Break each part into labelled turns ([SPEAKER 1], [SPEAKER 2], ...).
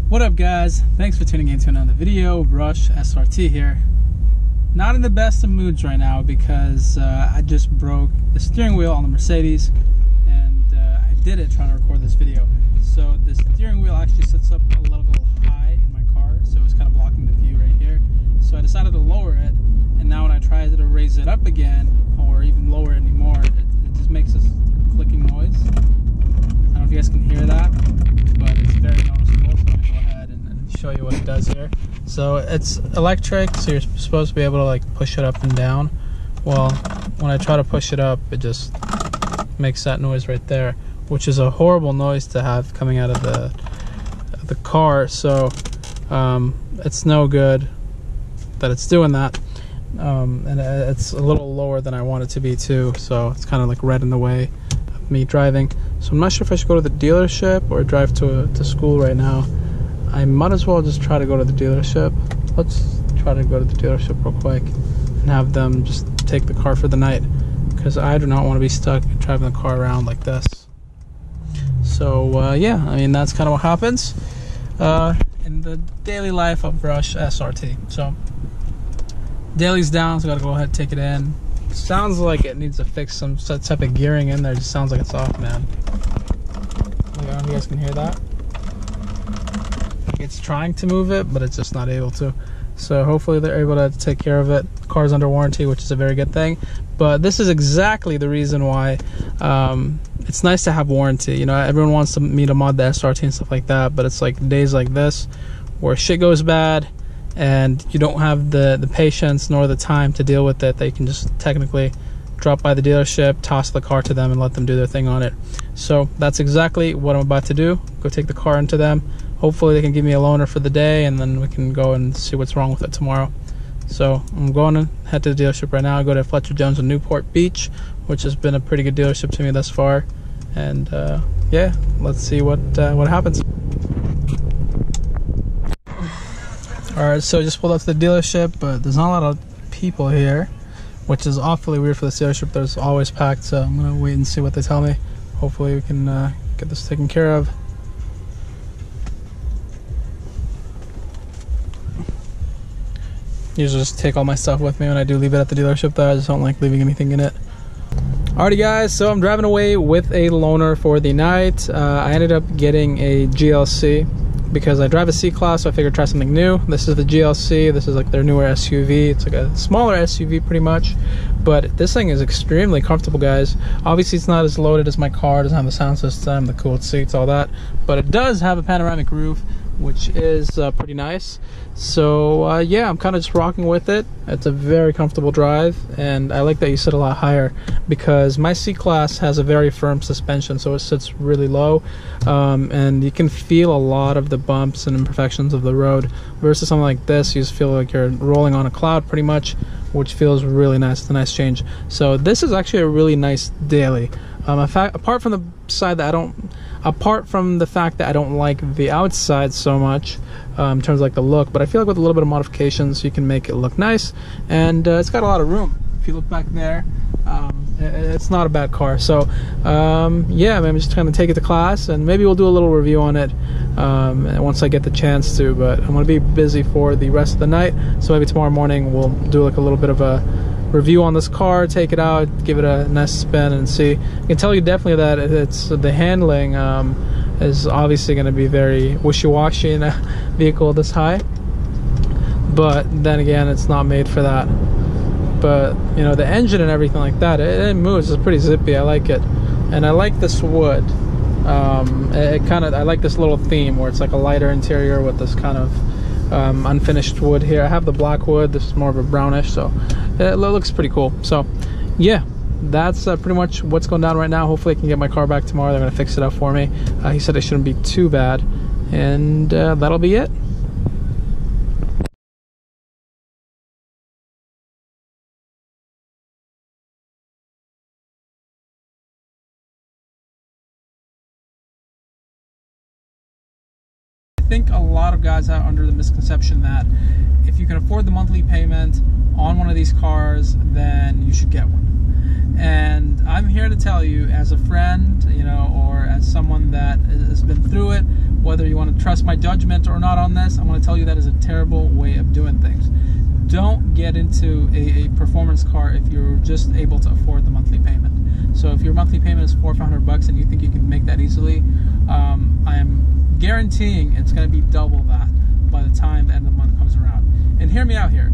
[SPEAKER 1] What up guys, thanks for tuning in to another video. Rush SRT here. Not in the best of moods right now because I just broke the steering wheel on the Mercedes, and I did it trying to record this video. So the steering wheel actually sits up a little high in my car, so it's kind of blocking the view right here. So I decided to lower it, and now when I try to raise it up again, or even lower it anymore, it just makes this clicking noise. I don't know if you guys can hear that, but it's very noticeable. So I'm gonna go ahead and show you what it does here. So it's electric, so you're supposed to be able to like push it up and down. Well, when I try to push it up, it just makes that noise right there, which is a horrible noise to have coming out of the car. So it's no good that it's doing that. And it's a little lower than I want it to be too, so it's kind of like right in the way of me driving. So I'm not sure if I should go to the dealership or drive to school right now. I might as well just try to go to the dealership. Let's try to go to the dealership real quick and have them just take the car for the night, because I do not want to be stuck driving the car around like this. So yeah, I mean, that's kind of what happens in the daily life of Rush SRT. So daily's down, so I gotta go ahead and take it in. Sounds like it needs to fix some type of gearing in there. It just sounds like it's off, man. I don't know if you guys can hear that. It's trying to move it, but it's just not able to. So hopefully they're able to take care of it. The car's under warranty, which is a very good thing. But this is exactly the reason why it's nice to have warranty. You know, everyone wants me to mod the SRT and stuff like that, but it's like days like this where shit goes bad and you don't have the patience nor the time to deal with it, that you can just technically drop by the dealership, toss the car to them, and let them do their thing on it. So that's exactly what I'm about to do. Go take the car into them. Hopefully they can give me a loaner for the day, and then we can go and see what's wrong with it tomorrow. So I'm going to head to the dealership right now. I go to Fletcher Jones in Newport Beach, which has been a pretty good dealership to me thus far. And yeah, let's see what happens. Alright, so I just pulled up to the dealership, but there's not a lot of people here, which is awfully weird for this dealership. There's always packed, so I'm going to wait and see what they tell me. Hopefully we can get this taken care of. Usually just take all my stuff with me when I do leave it at the dealership though. I just don't like leaving anything in it. Alrighty guys, so I'm driving away with a loaner for the night. I ended up getting a GLC because I drive a C-Class, so I figured try something new. This is the GLC. This is like their newer SUV. It's like a smaller SUV pretty much, but this thing is extremely comfortable, guys. Obviously it's not as loaded as my car. It doesn't have the sound system, the cooled seats, all that, but it does have a panoramic roof, which is pretty nice. So yeah, I'm kind of just rocking with it. It's a very comfortable drive, and I like that you sit a lot higher because my C-Class has a very firm suspension, so it sits really low, and you can feel a lot of the bumps and imperfections of the road, versus something like this, you just feel like you're rolling on a cloud pretty much, which feels really nice. It's a nice change. So this is actually a really nice daily. Apart from the fact that I don't like the outside so much in terms of like the look, but I feel like with a little bit of modifications you can make it look nice, and it's got a lot of room. If you look back there, it's not a bad car. So yeah, I'm just trying to take it to class, and maybe we'll do a little review on it once I get the chance to, but I'm going to be busy for the rest of the night, so maybe tomorrow morning we'll do like a little bit of a review on this car, take it out, give it a nice spin, and see. I can tell you definitely that it's the handling is obviously going to be very wishy-washy in a vehicle this high, but then again, it's not made for that. But you know, the engine and everything like that, it moves. It's pretty zippy. I like it, and I like this wood. I like this little theme where it's like a lighter interior with this kind of unfinished wood here. I have the black wood. This is more of a brownish, so it looks pretty cool. So yeah, that's pretty much what's going down right now. Hopefully I can get my car back tomorrow. They're going to fix it up for me. He said it shouldn't be too bad, and that'll be it. I think a lot of guys are under the misconception that if you can afford the monthly payment on one of these cars, then you should get one. And I'm here to tell you, as a friend, you know, or as someone that has been through it, whether whether you want to trust my judgment or not on this, I'm going to tell you that is a terrible way of doing things. Don't get into a performance car if you're just able to afford the monthly payment. So if your monthly payment is $400 or $500 and you think you can make that easily, I am guaranteeing it's going to be double that by the time the end of the month comes around. And hear me out here.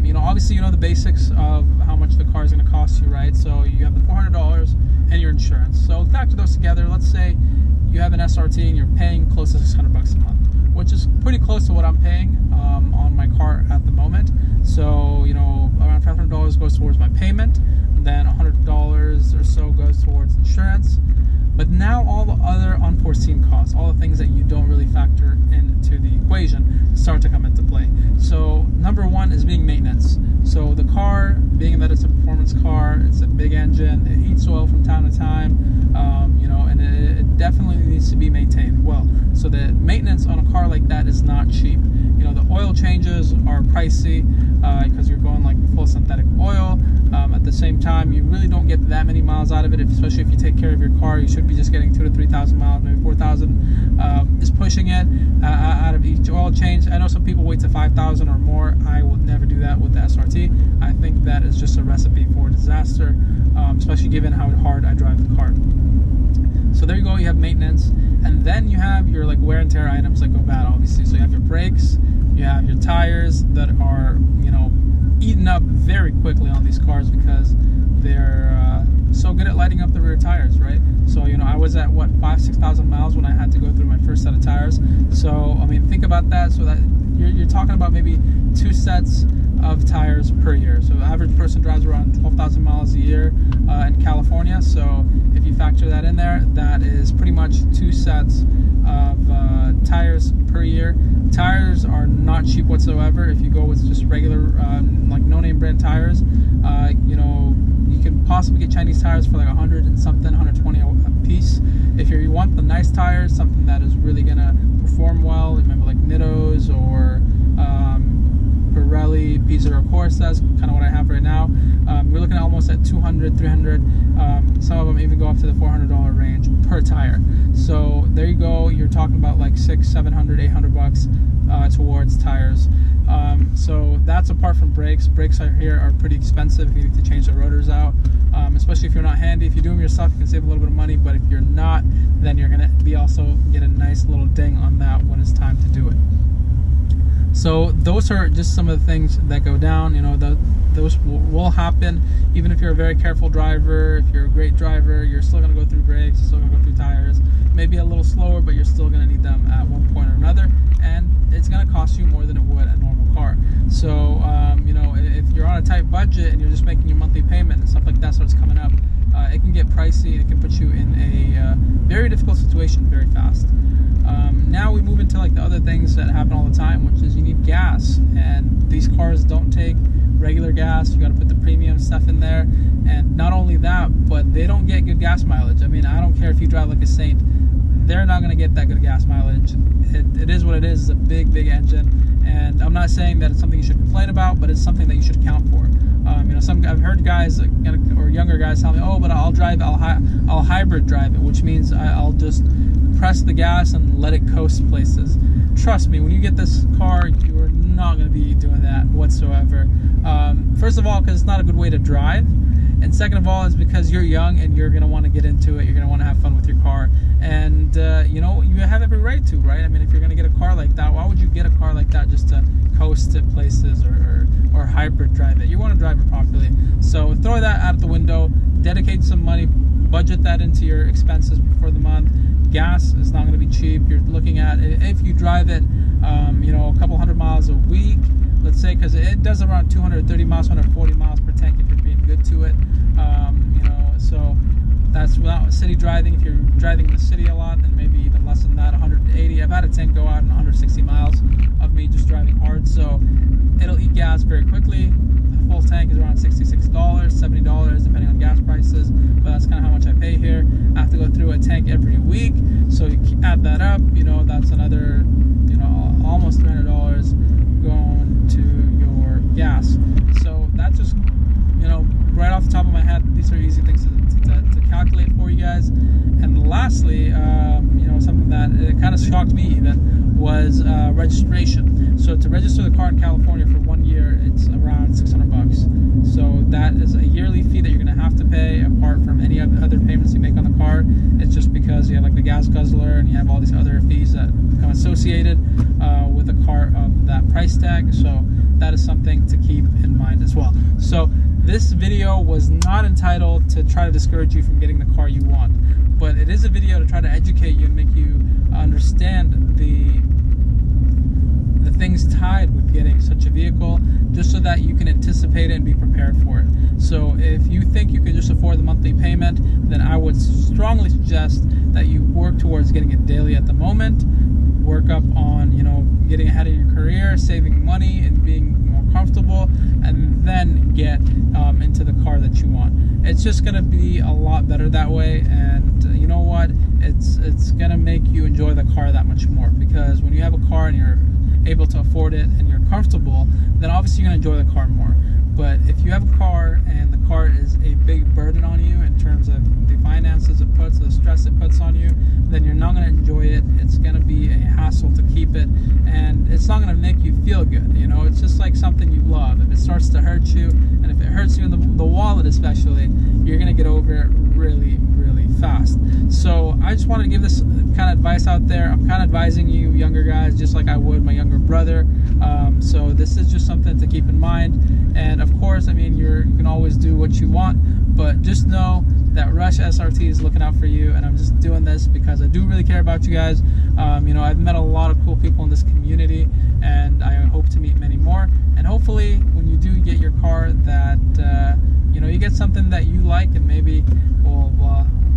[SPEAKER 1] You know, obviously you know the basics of how much the car is going to cost you, right? So you have the $400 and your insurance. So factor those together. Let's say you have an SRT and you're paying close to $600 a month, which is pretty close to what I'm paying on my car at the moment. So, you know, around $500 goes towards my payment, and then $100 or so goes towards insurance. But now all the other unforeseen costs, all the things that you don't really factor into the equation, start to come into play. So number one is being maintenance. So the car, being that it's a performance car, it's a big engine, it heats oil from time to time, you know, and it definitely needs to be maintained well. So the maintenance on a car like that is not cheap. You know, the oil changes are pricey because you're going like full synthetic oil. At the same time, you really don't get that many miles out of it, especially if you take care of your car. You should be just getting 2,000 to 3,000 miles, maybe 4,000 is pushing it out of each oil change. I know some people wait to 5,000 or more. I will never do that with the SRT. I think that is just a recipe for disaster, especially given how hard I drive the car. So there you go, you have maintenance, and then you have your like wear and tear items that go bad, obviously. So you have your brakes, you have your tires that are, you know, eaten up very quickly on these cars because they're so good at lighting up the rear tires, right? So, you know, I was at what, 5,000-6,000 miles when I had to go through my first set of tires. So I mean, think about that. So that you're talking about maybe 2 sets of tires per year. So the average person drives around 12,000 miles a year in California. So if you factor that in there, that is pretty much 2 sets of tires per year. Tires are not cheap whatsoever. If you go with just regular like no-name brand tires, you know, you can possibly get Chinese tires for like 100 and something, 120 a piece. If you want the nice tires, something that is really gonna perform well, remember like Nittos or Pirelli, Pisa, of course, that's kind of what I have right now. We're looking at almost at 200, 300. Some of them even go up to the $400 range per tire. So there you go. You're talking about like $600, $700, $800 towards tires. So that's apart from brakes. Brakes here are pretty expensive. You need to change the rotors out, especially if you're not handy. If you do them yourself, you can save a little bit of money. But if you're not, then you're gonna be also get a nice little ding on that when it's time to do it. So those are just some of the things that go down. You know, those will happen. Even if you're a very careful driver, if you're a great driver, you're still going to go through brakes, you're still going to go through tires. Maybe a little slower, but you're still going to need them at one point or another. And it's going to cost you more than it would a normal car. So, you know, if you're on a tight budget and you're just making your monthly payment and stuff like that starts coming up, it can get pricey and it can put you in a very difficult situation very fast. Now we move into like the other things that happen all the time, which is you need gas, and these cars don't take regular gas. You got to put the premium stuff in there, and not only that, but they don't get good gas mileage. I mean, I don't care if you drive like a saint, they're not going to get that good gas mileage. It is what it is. It's a big engine, and I'm not saying that it's something you should complain about, but it's something that you should account for. You know, I've heard guys or younger guys tell me, oh, but I'll hybrid drive it, which means I'll just press the gas and let it coast places. Trust me, when you get this car, you are not going to be doing that whatsoever. First of all, because it's not a good way to drive, and second of all, is because you're young and you're going to want to get into it. You're going to want to have fun with your car, and you know, you have every right to, right? I mean, if you're going to get a car like that, why would you get a car like that just to coast to places or hybrid drive it? You want to drive it properly. So throw that out the window, dedicate some money, budget that into your expenses for the month. Gas is not going to be cheap. You're looking at, if you drive it, you know, a couple hundred miles a week, let's say, because it does around 230 miles, 140 miles per tank if you're being good to it. You know, so that's without city driving. If you're driving in the city a lot, then maybe even less than that, 180. I've had a tank go out in 160 miles of me just driving hard, so it'll eat gas very quickly. A full tank is around $66, $70, depending on gas prices, but that's kind of how much I pay here. I have to go through a tank every week, so you add that up, you know, that's another, you know, almost $300 going to your gas. So that's just, you know, right off the top of my head, these are easy things to calculate for you guys. And lastly, you know, something that it kind of shocked me even, was registration. So to register the car in California for 1 year, it's around $600. So that is a yearly fee that you're going to have to pay apart from any other payments you make on the car. It's just because you have like the gas guzzler and you have all these other fees that become associated with a car of that price tag. So that is something to keep in mind as well. So this video was not entitled to try to discourage you from getting the car you want, but it is a video to try to educate you and make you understand the things tied with getting such a vehicle, just so that you can anticipate it and be prepared for it. So if you think you can just afford the monthly payment, then I would strongly suggest that you work towards getting it daily at the moment, work up on, you know, getting ahead of your career, saving money and being more comfortable, and then get into the car that you want. It's just going to be a lot better that way, and you know what, it's going to make you enjoy the car that much more, because when you have a car and you're able to afford it and you're comfortable, then obviously you're going to enjoy the car more. But if you have a car and the car is a big burden on you in terms of the finances it puts, the stress it puts on you, then you're not going to enjoy it. It's going to be a hassle to keep it, and it's not going to make you feel good. You know, it's just like something you love. If it starts to hurt you, and if it hurts you in the wallet especially, you're going to get over it really, really fast. So I just wanted to give this kind of advice out there. I'm kind of advising you younger guys just like I would my younger brother. So this is just something to keep in mind. And of course, I mean, you can always do what you want, but just know that Rush SRT is looking out for you, and I'm just doing this because I do really care about you guys. You know, I've met a lot of cool people in this community, and I hope to meet many more. And hopefully, when you do get your car, that you know, you get something that you like, and maybe we'll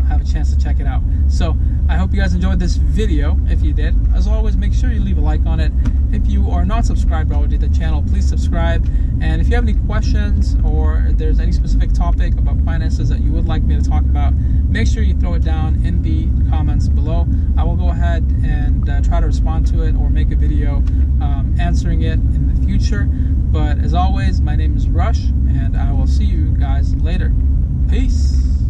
[SPEAKER 1] have a chance to check it out. So I hope you guys enjoyed this video. If you did, as always, make sure you leave a like on it. If you are not subscribed already to the channel, please subscribe. And if you have any questions, or if there's any specific topic about finances that you would like me to talk about, make sure you throw it down in the comments below. I will go ahead and try to respond to it or make a video answering it in the future. But as always, my name is Rush, and I will see you guys later. Peace.